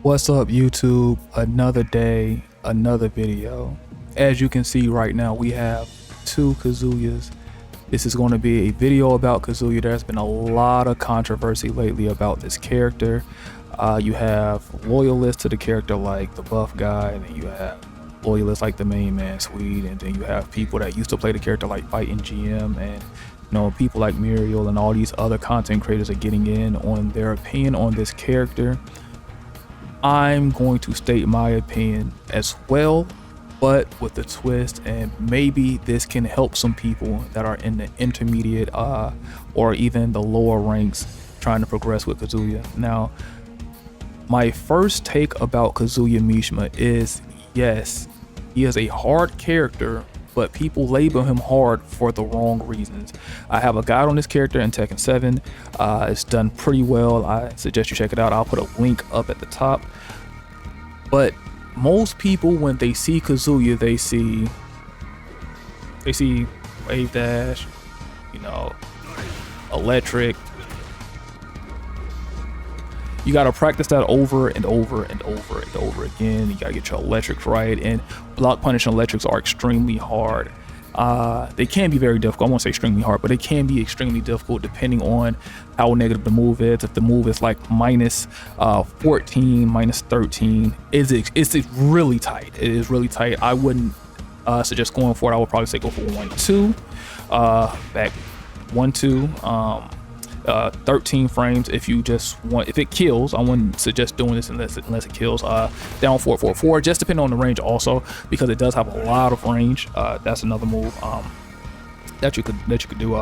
What's up, YouTube? Another day, another video. As you can see right now, we have two Kazuyas. This is going to be a video about Kazuya. There's been a lot of controversy lately about this character. You have loyalists to the character like the buff guy, and then you have loyalists like the main man Swede, and then you have people that used to play the character like Fighting GM, and people like Muriel and all these other content creators are getting in on their opinion on this character. I'm going to state my opinion as well, but with a twist, and maybe this can help some people that are in the intermediate or even the lower ranks trying to progress with Kazuya. Now, my first take about Kazuya Mishima is, yes, he is a hard character, but people label him hard for the wrong reasons. I have a guide on this character in Tekken 7. It's done pretty well. I suggest you check it out. I'll put a link up at the top. But most people, when they see Kazuya, they see wave dash, electric. You gotta practice that over and over and over and over again. You gotta get your electrics right, and block punish and electrics are extremely hard. They can be very difficult. I won't say extremely hard, but they can be extremely difficult depending on how negative the move is. If the move is like minus 14, minus 13, it's really tight. It is really tight. I wouldn't suggest going for it. I would probably say go for 1-2, back 1-2. 13 frames if you just want. If it kills, I wouldn't suggest doing this unless it kills. Down 4-4-4, just depending on the range also, because it does have a lot of range. That's another move that you could do.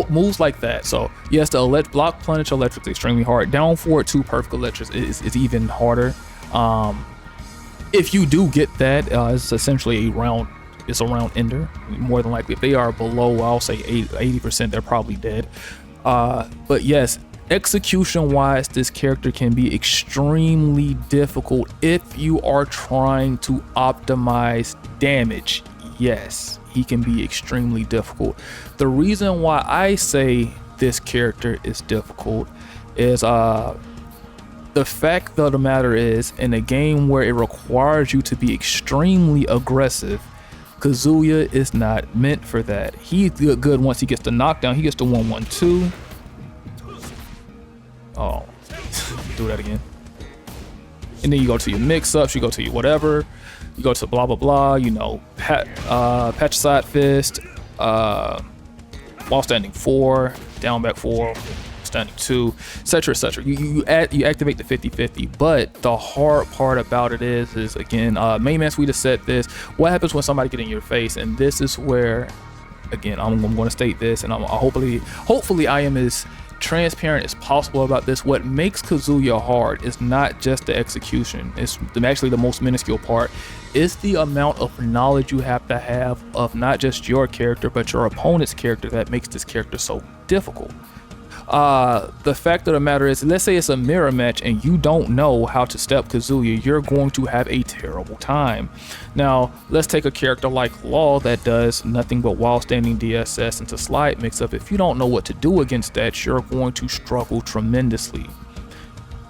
Moves like that. So yes, the block punish electric is extremely hard. Down 4-2 perfect electric is even harder. If you do get that, it's essentially a round. It's a round ender, more than likely. If they are below, I'll say 80%, they're probably dead. But yes, execution wise, this character can be extremely difficult if you are trying to optimize damage. Yes, he can be extremely difficult. The reason why I say this character is difficult is the fact of the matter is, in a game where it requires you to be extremely aggressive, Kazuya is not meant for that. He's good once he gets the knockdown. He gets the 1-1-2. Oh, do that again. And then you go to your mix-ups, you go to your whatever, you go to blah blah blah. Patch side fist, while standing 4, down back 4, standing 2, etc, etc. You activate the 50-50, but the hard part about it is again, main man Swede said this: what happens when somebody get in your face? And this is where, again, I'm going to state this, and hopefully I am as transparent as possible about this. What makes Kazuya hard is not just the execution. It's actually the most minuscule part. Is the amount of knowledge you have to have of not just your character but your opponent's character that makes this character so difficult. The fact of the matter is, let's say it's a mirror match and you don't know how to step Kazuya, you're going to have a terrible time. Now, let's take a character like Law that does nothing but while standing DSS into slide mix up. If you don't know what to do against that, you're going to struggle tremendously.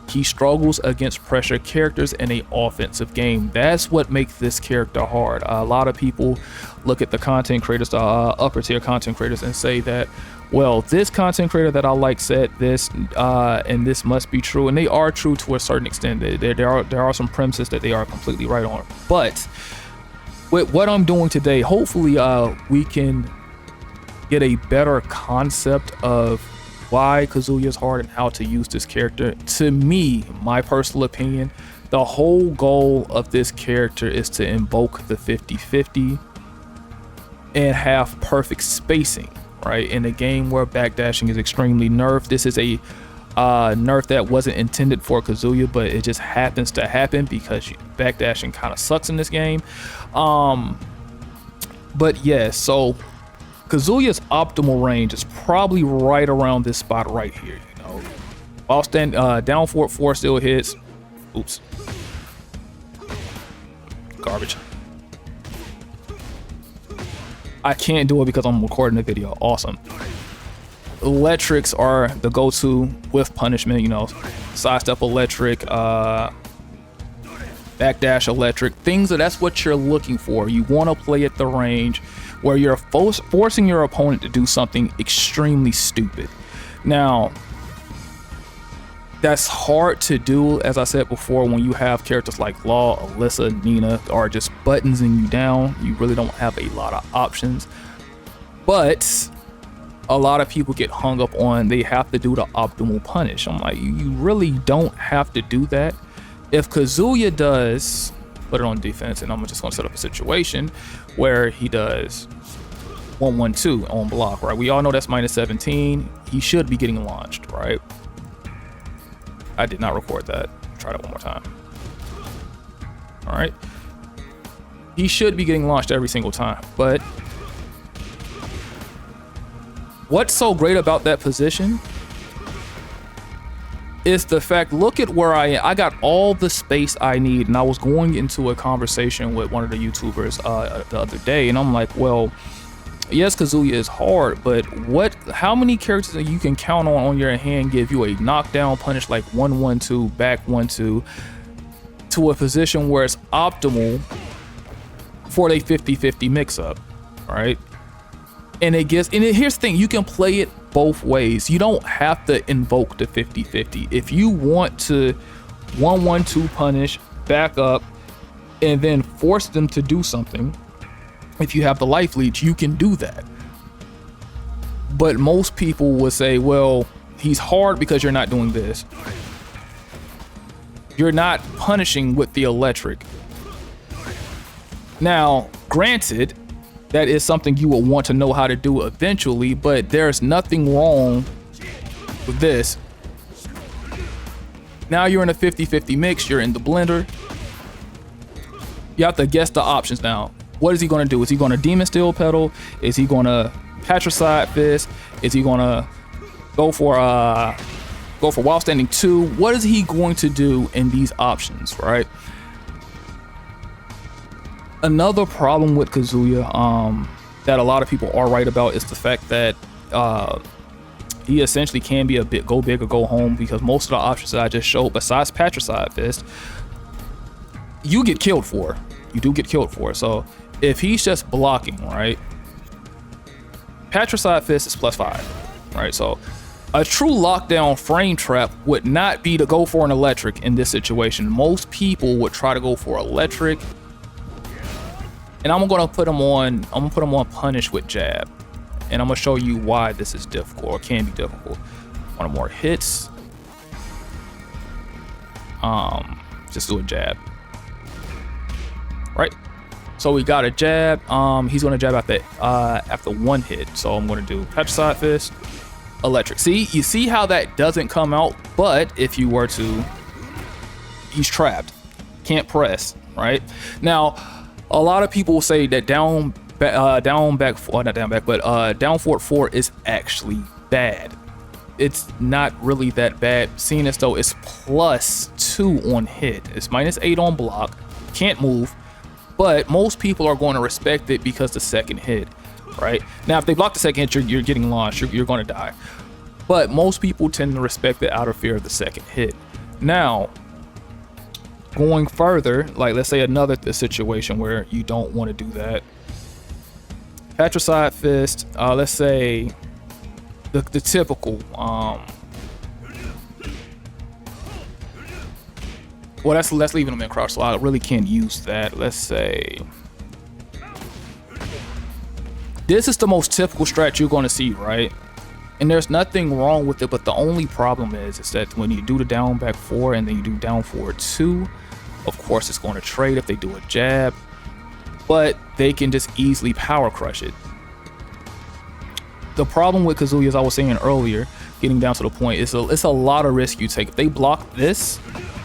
He struggles against pressure characters in an offensive game. That's what makes this character hard. A lot of people look at the content creators, the upper tier content creators, and say that, well, this content creator that I like said this, and this must be true. And they are true to a certain extent. There are some premises that they are completely right on. But with what I'm doing today, hopefully we can get a better concept of why Kazuya is hard and how to use this character. To me, my personal opinion, the whole goal of this character is to invoke the 50-50 and have perfect spacing, right? In a game where backdashing is extremely nerfed, this is a nerf that wasn't intended for Kazuya, but it just happens to happen because backdashing kind of sucks in this game. But yeah, so Kazuya's optimal range is probably right around this spot right here. While stand down 4 still hits. Oops, garbage. I can't do it because I'm recording the video. Awesome. electrics are the go-to with punishment, you know, sidestep electric, backdash electric, that's what you're looking for. You want to play at the range where you're forcing your opponent to do something extremely stupid. Now, that's hard to do, as I said before, when you have characters like Law, Alyssa, Nina are just buttoning you down. You really don't have a lot of options. But a lot of people get hung up on they have to do the optimal punish. I'm like, you really don't have to do that. If Kazuya does put it on defense, and I'm just gonna set up a situation where he does 1-1-2 on block, right? We all know that's -17. He should be getting launched, right? I did not record that. Try that one more time. All right. He should be getting launched every single time, but what's so great about that position is the fact, look at where I am. I got all the space I need, and I was going into a conversation with one of the YouTubers the other day, and I'm like, well, yes, Kazuya is hard, but how many characters that you can count on your hand give you a knockdown punish like 1-1-2, back 1-2 to a position where it's optimal for a 50-50 mix-up, right? And here's the thing, you can play it both ways. You don't have to invoke the 50-50. If you want to 1-1-2 punish, back up, and then force them to do something, if you have the life leech, you can do that. But most people would say, well, he's hard because you're not doing this. You're not punishing with the electric. Now, granted, that is something you will want to know how to do eventually, but there's nothing wrong with this. Now you're in a 50-50 mix, you're in the blender. You have to guess the options now. What is he gonna do? Is he gonna Demon Steel Pedal? Is he gonna Patricide Fist? Is he gonna go for While Standing 2? What is he going to do in these options, right? Another problem with Kazuya that a lot of people are right about is the fact that he essentially can be a bit go big or go home, because most of the options that I just showed, besides Patricide Fist, you get killed for. You do get killed for. So if he's just blocking, right, Patricide Fist is +5, right? So a true lockdown frame trap would not be to go for an electric in this situation. Most people would try to go for electric. And I'm gonna put him on punish with jab, and I'm gonna show you why this is difficult, or can be difficult. One more hits. Just do a jab. Right. So we got a jab. He's gonna jab after one hit. So I'm gonna do Patricide Fist, electric. See, you see how that doesn't come out, but if you were to, he's trapped. Can't press. Right now. A lot of people will say that down forward 4 is actually bad. It's not really that bad, seeing as though it's +2 on hit. It's -8 on block, can't move, but most people are going to respect it because the second hit, right? Now, if they block the second hit, you're getting launched, you're going to die. But most people tend to respect it out of fear of the second hit. Now, going further, like let's say another situation where you don't want to do that. Patricide Fist, let's say the typical, well, let's leave him in crouch, so I really can't use that. Let's say this is the most typical strat you're going to see, right? And there's nothing wrong with it, but the only problem is that when you do the down back 4 and then you do down forward 2, of course it's going to trade if they do a jab, but they can just easily power crush it. The problem with Kazuya, as I was saying earlier, getting down to the point, it's a lot of risk you take. If they block this,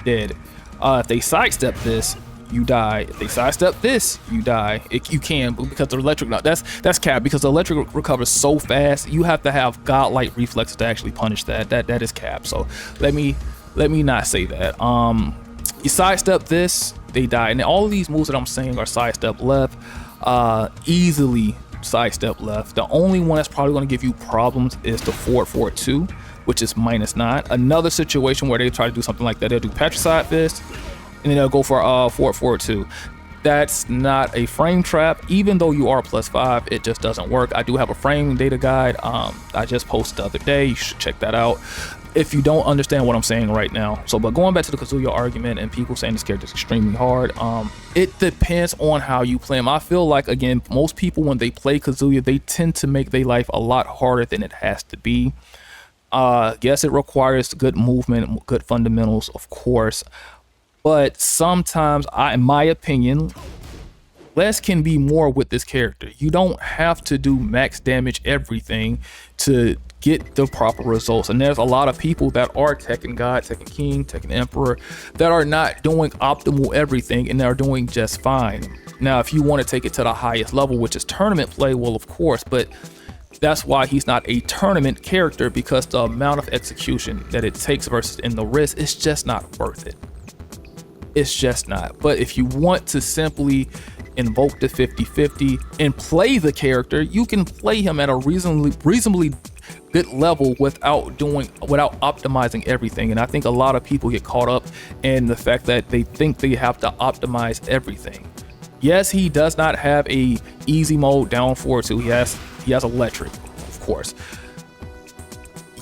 dead. If they sidestep this, you die. If they sidestep this, you die. You can, because the electric, that's cap, because the electric recovers so fast. You have to have godlike reflexes to actually punish that. That is cap. So let me not say that. You sidestep this, they die. And all of these moves that I'm saying are sidestep left, easily sidestep left. The only one that's probably going to give you problems is the forward forward 2, which is -9. Another situation where they try to do something like that, they'll do petricide fist, and then they'll go for forward forward 2. That's not a frame trap. Even though you are +5, it just doesn't work. I do have a frame data guide. I just posted the other day. You should check that out if you don't understand what I'm saying right now. So, but going back to the Kazuya argument and people saying this character is extremely hard, it depends on how you play him. I feel like, again, most people when they play Kazuya, they tend to make their life a lot harder than it has to be. Yes, it requires good movement, good fundamentals, of course. But sometimes, in my opinion, less can be more with this character. You don't have to do max damage everything to get the proper results. And there's a lot of people that are Tekken God, Tekken King, Tekken Emperor that are not doing optimal everything and they're doing just fine. Now, if you want to take it to the highest level, which is tournament play, well, of course, but that's why he's not a tournament character, because the amount of execution that it takes versus in the risk is just not worth it. It's just not. But if you want to simply invoke the 50-50 and play the character, you can play him at a reasonably good level without optimizing everything. And I think a lot of people get caught up in the fact that they think they have to optimize everything. Yes, he does not have a easy mode down forward 2. He has electric, of course.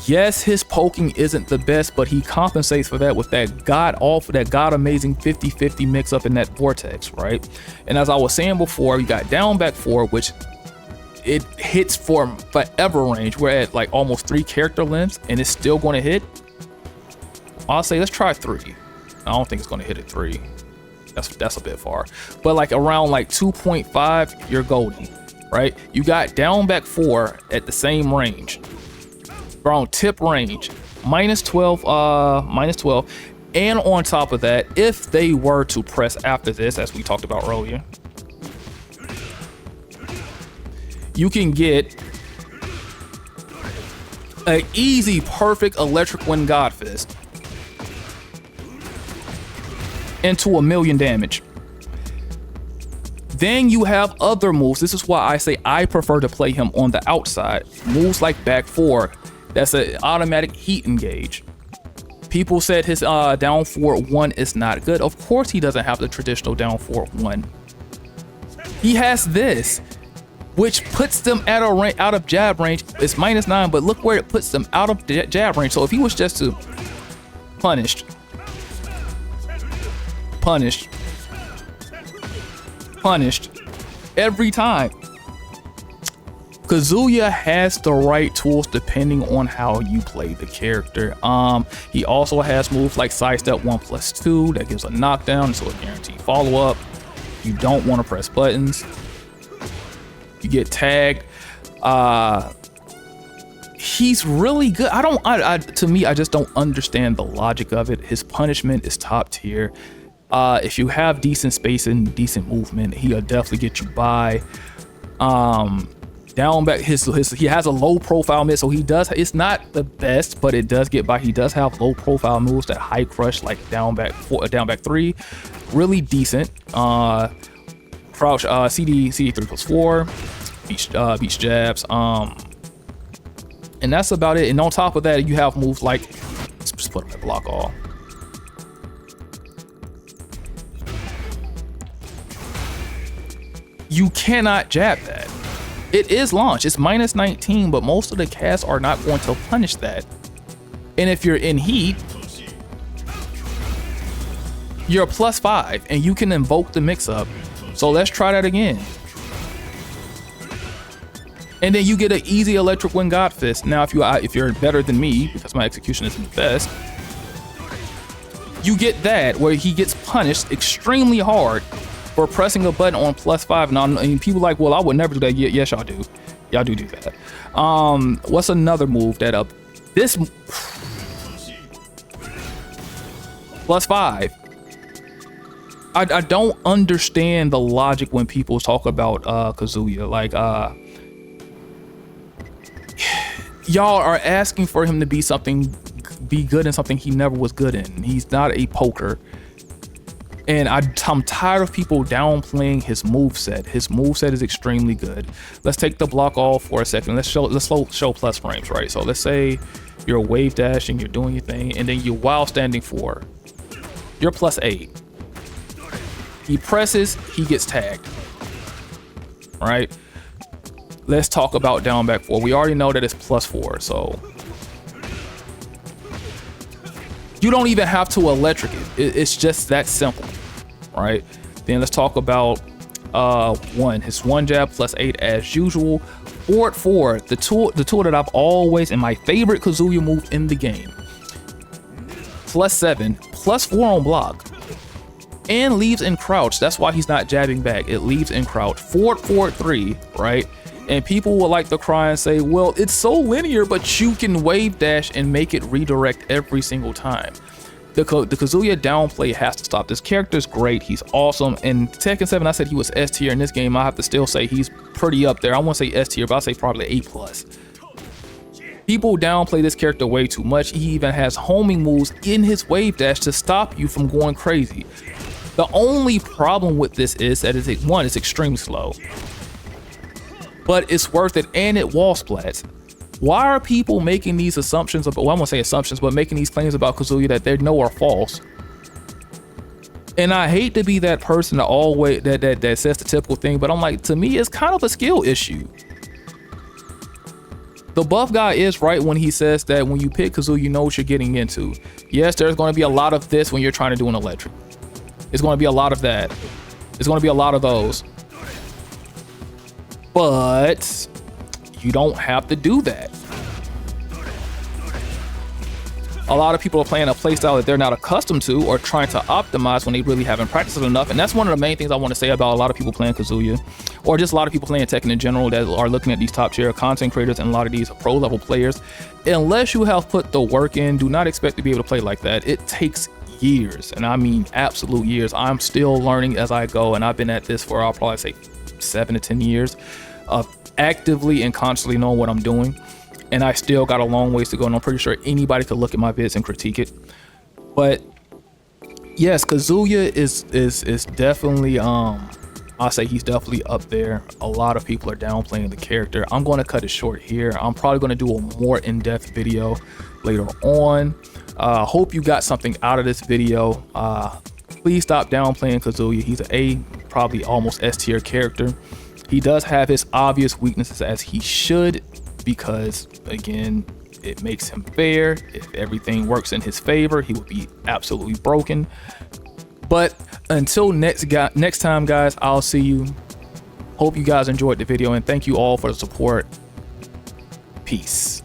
Yes, his poking isn't the best, but he compensates for that with that god amazing 50-50 mix up in that vortex, right? And as I was saying before, you got down back 4, which it hits for forever range. We're at like almost 3 character lengths and it's still going to hit. I'll say let's try 3. I don't think it's going to hit at 3. That's a bit far, but like around like 2.5, you're golden, right? You got down back 4 at the same range, around tip range, -12, and on top of that, if they were to press after this, as we talked about earlier, you can get an easy, perfect electric wind god fist into 1,000,000 damage. Then you have other moves. This is why I say I prefer to play him on the outside. Moves like back 4, that's an automatic heat engage. People said his down forward 1 is not good. Of course he doesn't have the traditional down forward 1. He has this, which puts them at a out of jab range. It's -9, but look where it puts them out of jab range. So if he was just to punished every time, Kazuya has the right tools depending on how you play the character. He also has moves like sidestep 1+2 that gives a knockdown, so a guaranteed follow-up. You don't want to press buttons. You get tagged. He's really good. To me, I just don't understand the logic of it. His punishment is top tier. If you have decent spacing, decent movement, he'll definitely get you by. Down back, he has a low profile mid, so it's not the best, but it does get by. He does have low profile moves that high crush, like down back 3, really decent. Crouch, CD 3+4, beach jabs, and that's about it. And on top of that, you have moves like, let's just put my block off. You cannot jab that. It is launch. It's -19, but most of the casts are not going to punish that. And if you're in heat, you're +5 and you can invoke the mix-up. So let's try that again. And then you get an easy electric wind god fist. Now, if you're better than me, because my execution isn't the best, you get that where he gets punished extremely hard for pressing a button on +5. And people are like, well, I would never do that. Yes, y'all do. Y'all do that. What's another move that this +5? I don't understand the logic when people talk about Kazuya. Like, y'all are asking for him to be good in something he never was good in. He's not a poker. And I'm tired of people downplaying his moveset. His moveset is extremely good. Let's take the block off for a second. Let's show plus frames, right? So let's say you're wave dashing, you're doing your thing, and then you while standing 4. You're +8. He presses, he gets tagged. Right? Let's talk about down back 4. We already know that it's +4, so you don't even have to electric it. It's just that simple, right? Then let's talk about his one jab +8 as usual. Forward 4, the tool that I've always, and my favorite Kazuya move in the game. +7, +4 on block, and leaves in crouch. That's why he's not jabbing back. It leaves in crouch. Forward 3, right? And people will like to cry and say, well, it's so linear, but you can wave dash and make it redirect every single time. The Kazuya downplay has to stop. This character's great. He's awesome. In Tekken 7, I said he was S tier. In this game, I have to still say he's pretty up there. I won't say S tier, but I'll say probably A+. People downplay this character way too much. He even has homing moves in his wave dash to stop you from going crazy. The only problem with this is that it's extremely slow. But it's worth it, and it wall splats. Why are people making these assumptions about, well, I won't say assumptions, but making these claims about Kazuya that they know are false? And I hate to be that person that always that says the typical thing, but I'm like, to me, it's kind of a skill issue. The buff guy is right when he says that when you pick Kazuya, you know what you're getting into. Yes, there's going to be a lot of this when you're trying to do an electric. It's going to be a lot of that. It's going to be a lot of those. But you don't have to do that. A lot of people are playing a playstyle that they're not accustomed to or trying to optimize when they really haven't practiced it enough. And that's one of the main things I want to say about a lot of people playing Kazuya, or just a lot of people playing Tekken in general that are looking at these top tier content creators and a lot of these pro level players. Unless you have put the work in, do not expect to be able to play like that. It takes years, and I mean absolute years. I'm still learning as I go, and I've been at this for, I'll probably say 7 to 10 years of actively and constantly knowing what I'm doing, and I still got a long ways to go, and I'm pretty sure anybody could look at my vids and critique it. But yes, Kazuya is definitely I'll say he's definitely up there. A lot of people are downplaying the character. I'm going to cut it short here. I'm probably going to do a more in-depth video later on. Hope you got something out of this video. Please stop downplaying Kazuya. He's probably almost S tier character. He does have his obvious weaknesses, as he should, because again, it makes him fair. If everything works in his favor, he would be absolutely broken. But until next time, guys, I'll see you. Hope you guys enjoyed the video, and thank you all for the support. Peace.